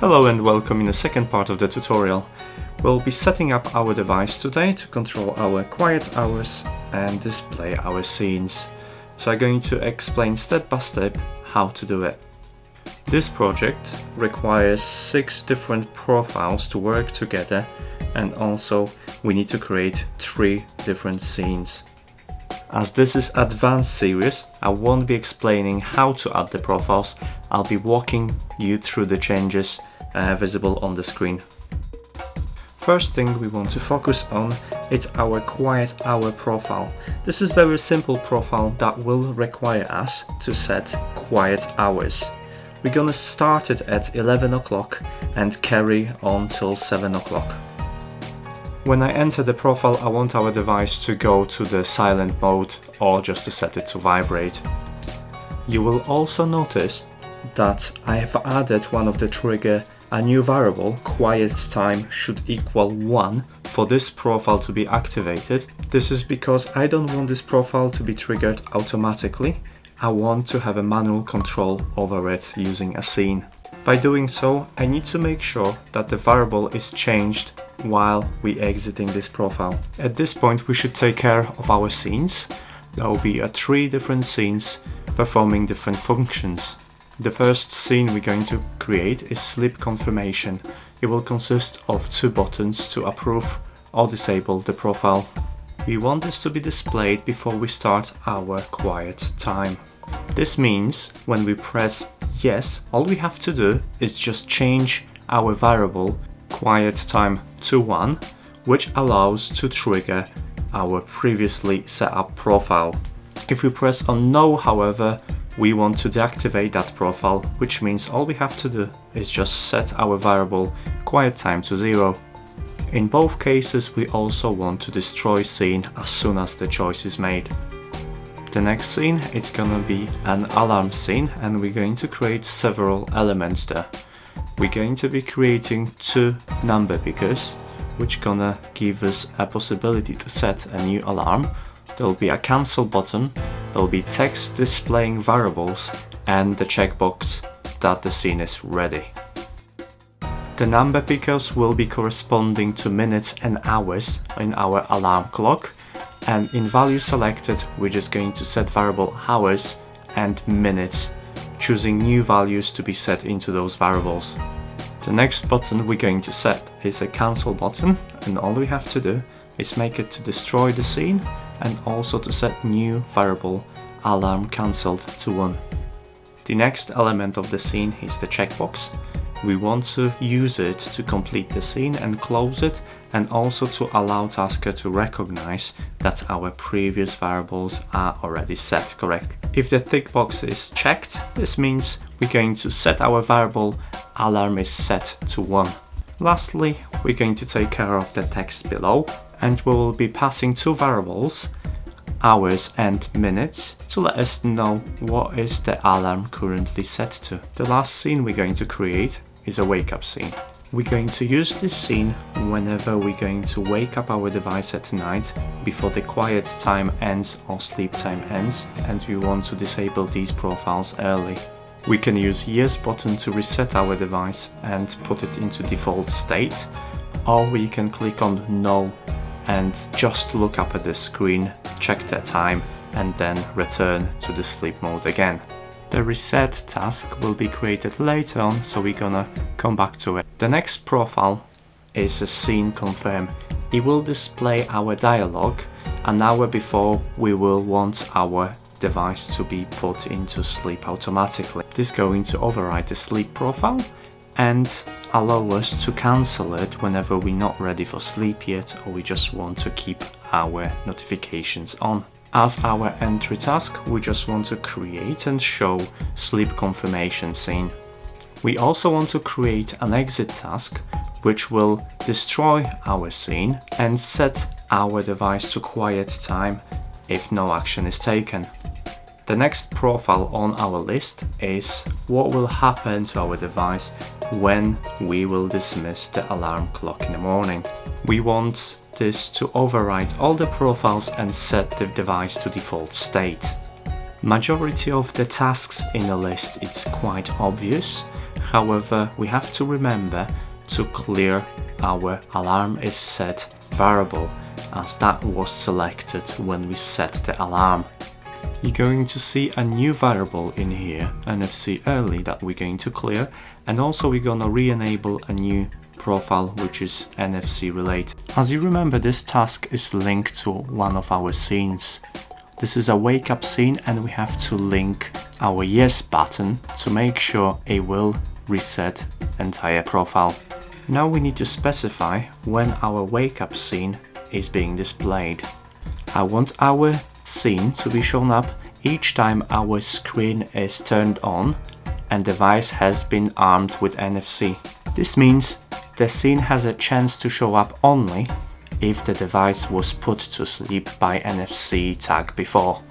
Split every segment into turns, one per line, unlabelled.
Hello and welcome in the second part of the tutorial. We'll be setting up our device today to control our quiet hours and display our scenes. So I'm going to explain step by step how to do it. This project requires 6 different profiles to work together, and also we need to create 3 different scenes. As this is advanced series, I won't be explaining how to add the profiles. I'll be walking you through the changes visible on the screen. First thing we want to focus on is our quiet hour profile. This is very simple profile that will require us to set quiet hours. We're gonna start it at 11 o'clock and carry on till 7 o'clock. When I enter the profile, I want our device to go to the silent mode or just to set it to vibrate. You will also notice that I have added one of the trigger, a new variable, quiet time should equal 1 for this profile to be activated. This is because I don't want this profile to be triggered automatically. I want to have a manual control over it using a scene. By doing so, I need to make sure that the variable is changed while we exiting this profile. At this point we should take care of our scenes. There will be 3 different scenes performing different functions. The first scene we're going to create is sleep confirmation. It will consist of 2 buttons to approve or disable the profile. We want this to be displayed before we start our quiet time. This means when we press yes, all we have to do is just change our variable quiet time to 1, which allows to trigger our previously set up profile. If we press on no, however, we want to deactivate that profile, which means all we have to do is just set our variable quiet time to 0. In both cases we also want to destroy scene as soon as the choice is made. The next scene is gonna be an alarm scene, and we're going to create several elements there. We're going to be creating 2 number pickers, which gonna give us a possibility to set a new alarm. There will be a cancel button, there will be text displaying variables, and the checkbox that the scene is ready. The number pickers will be corresponding to minutes and hours in our alarm clock, and in value selected we're just going to set variable hours and minutes, choosing new values to be set into those variables. The next button we're going to set is a cancel button, and all we have to do is make it to destroy the scene and also to set new variable alarm cancelled to 1. The next element of the scene is the checkbox. We want to use it to complete the scene and close it, and also to allow Tasker to recognize that our previous variables are already set correctly. If the tick box is checked, this means we're going to set our variable alarm is set to 1. Lastly, we're going to take care of the text below, and we will be passing 2 variables, hours and minutes, to let us know what is the alarm currently set to. The last scene we're going to create is a wake up scene. We're going to use this scene whenever we're going to wake up our device at night before the quiet time ends or sleep time ends, and we want to disable these profiles early. We can use yes button to reset our device and put it into default state, or we can click on no and just look up at the screen, check the time, and then return to the sleep mode again. The reset task will be created later on, so we're gonna come back to it. The next profile is a scene confirm. It will display our dialog an hour before we will want our device to be put into sleep automatically. This is going to override the sleep profile and allow us to cancel it whenever we're not ready for sleep yet, or we just want to keep our notifications on. As our entry task, we just want to create and show sleep confirmation scene. We also want to create an exit task, which will destroy our scene and set our device to quiet time if no action is taken. The next profile on our list is what will happen to our device when we will dismiss the alarm clock in the morning. We want this to override all the profiles and set the device to default state. Majority of the tasks in the list, it's quite obvious. However, we have to remember to clear our alarm is set variable, as that was selected when we set the alarm. You're going to see a new variable in here, NFC early, that we're going to clear, and also we're gonna re-enable a new profile which is NFC related. As you remember, this task is linked to one of our scenes. This is a wake up scene, and we have to link our yes button to make sure it will reset entire profile. Now we need to specify when our wake up scene is being displayed. I want our scene to be shown up each time our screen is turned on and device has been armed with NFC. This means the scene has a chance to show up only if the device was put to sleep by NFC tag before.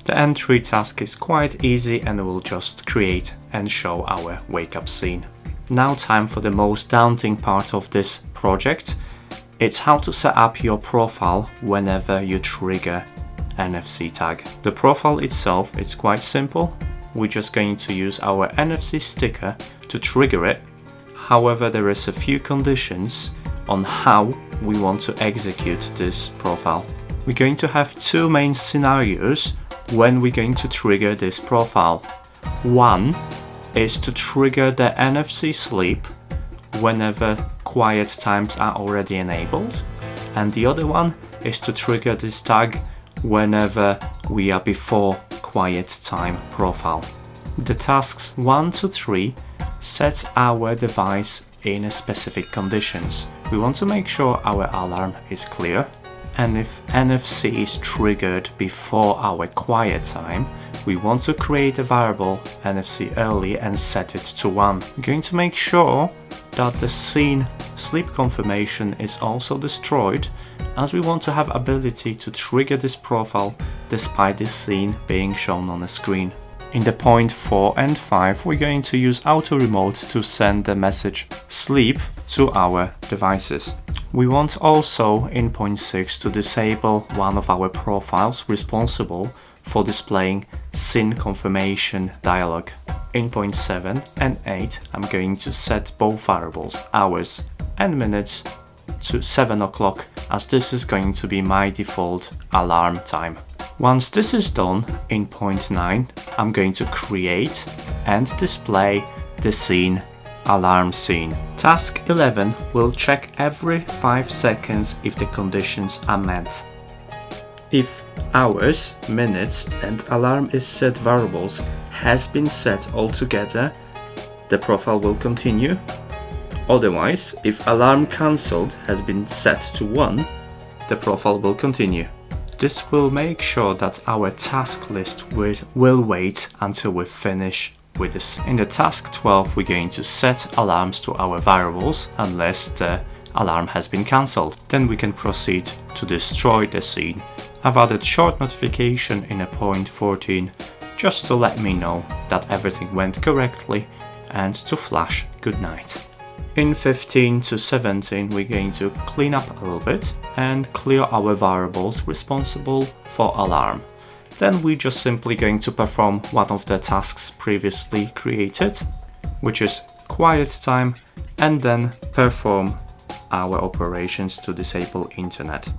The entry task is quite easy, and we'll just create and show our wake up scene. Now time for the most daunting part of this project. It's how to set up your profile whenever you trigger NFC tag. The profile itself, it's quite simple. We're just going to use our NFC sticker to trigger it. However, there is a few conditions on how we want to execute this profile. We're going to have two main scenarios when we're going to trigger this profile. One is to trigger the NFC Sleep whenever quiet times are already enabled, and the other one is to trigger this tag whenever we are before quiet time profile. The tasks 1 to 3 sets our device in a specific conditions. We want to make sure our alarm is clear, and if NFC is triggered before our quiet time, we want to create a variable NFC early and set it to 1. We're going to make sure that the scene sleep confirmation is also destroyed, as we want to have ability to trigger this profile despite this scene being shown on the screen. In the point 4 and 5, we're going to use auto remote to send the message sleep to our devices. We want also in point 6 to disable one of our profiles responsible for displaying scene confirmation dialog. In point 7 and 8, I'm going to set both variables, hours and minutes, to 7 o'clock, as this is going to be my default alarm time. Once this is done, in point 9, I'm going to create and display the scene, alarm scene. Task 11 will check every 5 seconds if the conditions are met. If hours, minutes and alarm is set variables has been set altogether, the profile will continue. Otherwise, if alarm cancelled has been set to 1, the profile will continue. This will make sure that our task list will wait until we finish with this. In the task 12, we're going to set alarms to our variables unless the alarm has been cancelled. Then we can proceed to destroy the scene. I've added short notification in a point 14 just to let me know that everything went correctly and to flash good night. In 15 to 17, we're going to clean up a little bit and clear our variables responsible for alarm. Then we're just simply going to perform one of the tasks previously created, which is quiet time, and then perform our operations to disable internet.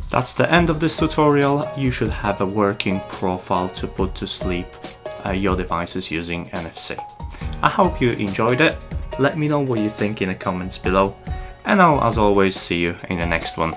That's the end of this tutorial. You should have a working profile to put to sleep your devices using NFC. I hope you enjoyed it. Let me know what you think in the comments below, and I'll as always see you in the next one.